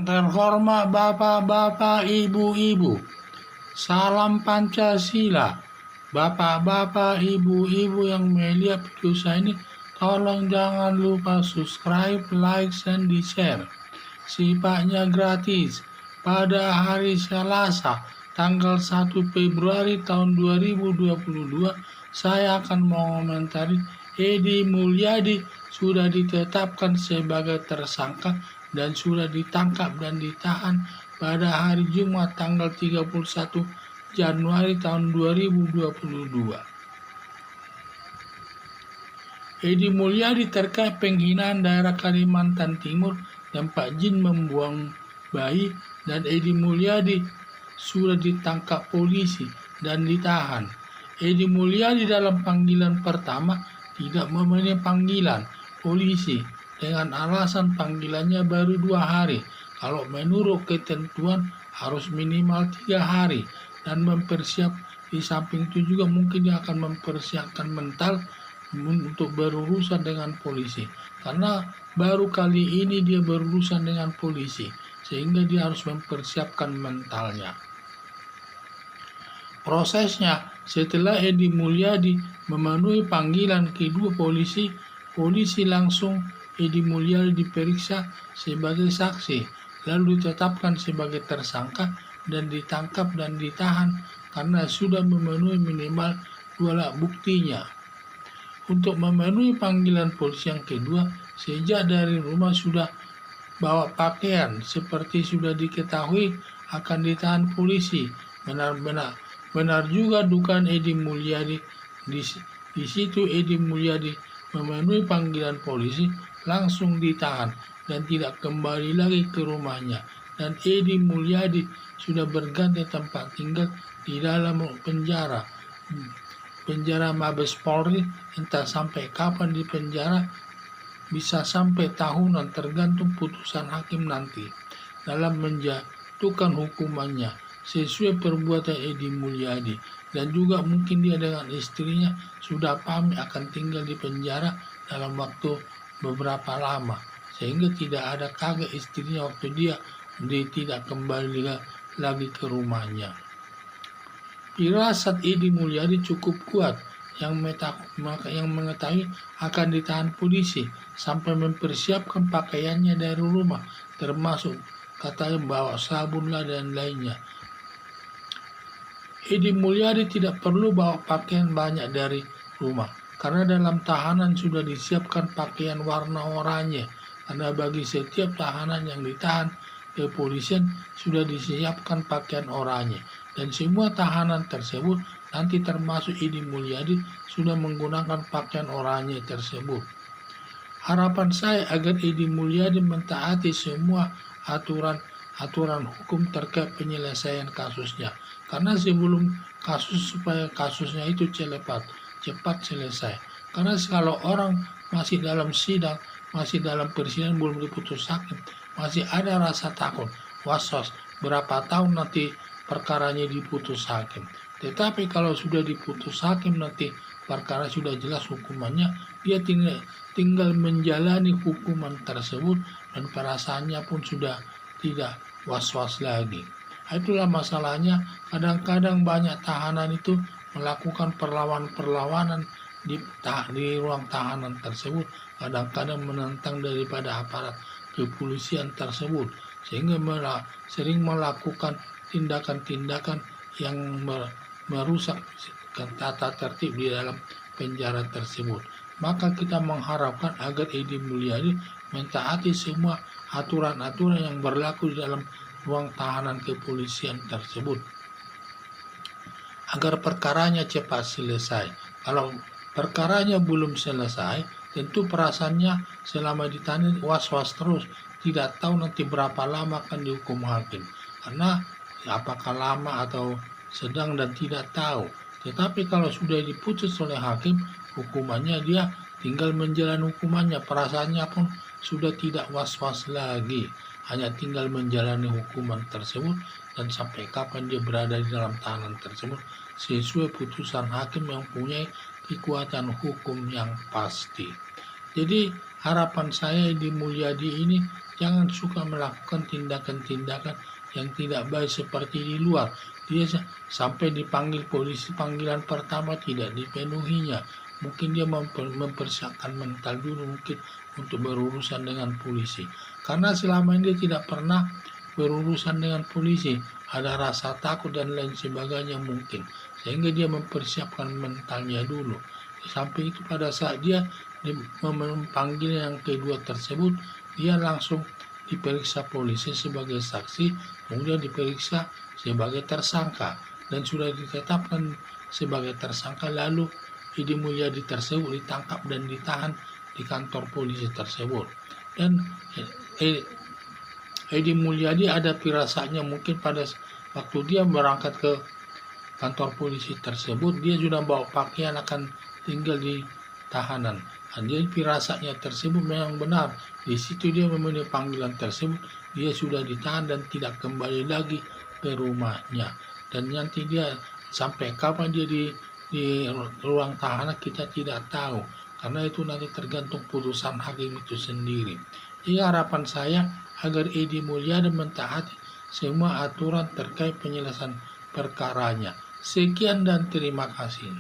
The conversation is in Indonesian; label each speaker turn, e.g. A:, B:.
A: Yang terhormat Bapak-Bapak, Ibu-Ibu, salam Pancasila. Bapak-bapak, ibu-ibu yang melihat video saya ini, tolong jangan lupa subscribe, like, dan di-share. Sifatnya gratis. Pada hari Selasa, tanggal 1 Februari tahun 2022, saya akan mengomentari Edi Mulyadi sudah ditetapkan sebagai tersangka dan sudah ditangkap dan ditahan pada hari Jumat tanggal 31 Januari tahun 2022. Edi Mulyadi terkait penghinaan daerah Kalimantan Timur dan Pak Jin membuang bayi, dan Edi Mulyadi sudah ditangkap polisi dan ditahan. Edi Mulyadi dalam panggilan pertama tidak memenuhi panggilan polisi dengan alasan panggilannya baru 2 hari. Kalau menurut ketentuan harus minimal 3 hari. Dan di samping itu juga mungkin dia akan mempersiapkan mental untuk berurusan dengan polisi, karena baru kali ini dia berurusan dengan polisi, sehingga dia harus mempersiapkan mentalnya. Prosesnya, setelah Edi Mulyadi memenuhi panggilan kedua polisi langsung Edi Mulyadi diperiksa sebagai saksi, lalu ditetapkan sebagai tersangka dan ditangkap dan ditahan karena sudah memenuhi minimal 2 alat buktinya. Untuk memenuhi panggilan polisi yang kedua, sejak dari rumah sudah bawa pakaian seperti sudah diketahui akan ditahan polisi. Benar juga dugaan Edi Mulyadi. Di situ Edi Mulyadi memenuhi panggilan polisi langsung ditahan dan tidak kembali lagi ke rumahnya. Dan Edi Mulyadi sudah berganti tempat tinggal di dalam penjara Mabes Polri. Entah sampai kapan di penjara, bisa sampai tahunan tergantung putusan hakim nanti dalam menjatuhkan hukumannya sesuai perbuatan Edi Mulyadi. Dan juga mungkin dia dengan istrinya sudah pamit akan tinggal di penjara dalam waktu beberapa lama, sehingga tidak ada kaget istrinya waktu dia tidak kembali lagi ke rumahnya. Firasat Edi Mulyadi cukup kuat yang mengetahui akan ditahan polisi sampai mempersiapkan pakaiannya dari rumah, termasuk katanya bawa sabun lah dan lainnya. Edi Mulyadi tidak perlu bawa pakaian banyak dari rumah karena dalam tahanan sudah disiapkan pakaian warna oranye, karena bagi setiap tahanan yang ditahan kepolisian sudah disiapkan pakaian oranye, dan semua tahanan tersebut nanti termasuk Edi Mulyadi sudah menggunakan pakaian oranye tersebut. Harapan saya agar Edi Mulyadi mentaati semua aturan hukum terkait penyelesaian kasusnya, karena sebelum supaya kasusnya itu cepat selesai. Karena kalau orang masih dalam sidang, masih dalam persidangan belum diputus hakim, masih ada rasa takut, was-was berapa tahun nanti perkaranya diputus hakim. Tetapi kalau sudah diputus hakim nanti perkara sudah jelas hukumannya, dia tinggal menjalani hukuman tersebut dan perasaannya pun sudah tidak was-was lagi. Itulah masalahnya, kadang-kadang banyak tahanan itu melakukan perlawanan di ruang tahanan tersebut, kadang-kadang menentang daripada aparat kepolisian tersebut, sehingga sering melakukan tindakan-tindakan yang merusak tata tertib di dalam penjara tersebut. Maka kita mengharapkan agar Edi Mulyadi mentaati semua aturan-aturan yang berlaku di dalam ruang tahanan kepolisian tersebut agar perkaranya cepat selesai. Kalau perkaranya belum selesai, tentu perasaannya selama ditahan was-was terus, tidak tahu nanti berapa lama akan dihukum hakim, karena apakah lama atau sedang dan tidak tahu. Tetapi kalau sudah diputus oleh hakim hukumannya, dia tinggal menjalani hukumannya, perasaannya pun sudah tidak was-was lagi, hanya tinggal menjalani hukuman tersebut dan sampai kapan dia berada di dalam tahanan tersebut sesuai putusan hakim yang punya kekuatan hukum yang pasti. Jadi harapan saya Edi Mulyadi ini jangan suka melakukan tindakan-tindakan yang tidak baik seperti di luar. Dia sampai dipanggil polisi, panggilan pertama tidak dipenuhinya. Mungkin dia mempersiapkan mental dulu mungkin untuk berurusan dengan polisi. Karena selama ini dia tidak pernah berurusan dengan polisi. Ada rasa takut dan lain sebagainya mungkin. Sehingga dia mempersiapkan mentalnya dulu. Sampai itu pada saat dia memanggil yang kedua tersebut, dia langsung diperiksa polisi sebagai saksi, kemudian diperiksa sebagai tersangka, dan sudah ditetapkan sebagai tersangka. Lalu Edi Mulyadi tersebut ditangkap dan ditahan di kantor polisi tersebut. Dan Edi Mulyadi ada firasatnya mungkin pada waktu dia berangkat ke kantor polisi tersebut, dia sudah bawa pakaian akan tinggal di tahanan. Dan dia firasatnya tersebut memang benar. Di situ dia memenuhi panggilan tersebut, dia sudah ditahan dan tidak kembali lagi ke rumahnya. Dan nanti dia sampai kapan dia di ruang tahanan kita tidak tahu. Karena itu nanti tergantung putusan hakim itu sendiri. Jadi harapan saya agar Edi Mulyadi mentaati semua aturan terkait penyelesaian perkaranya. Sekian dan terima kasih.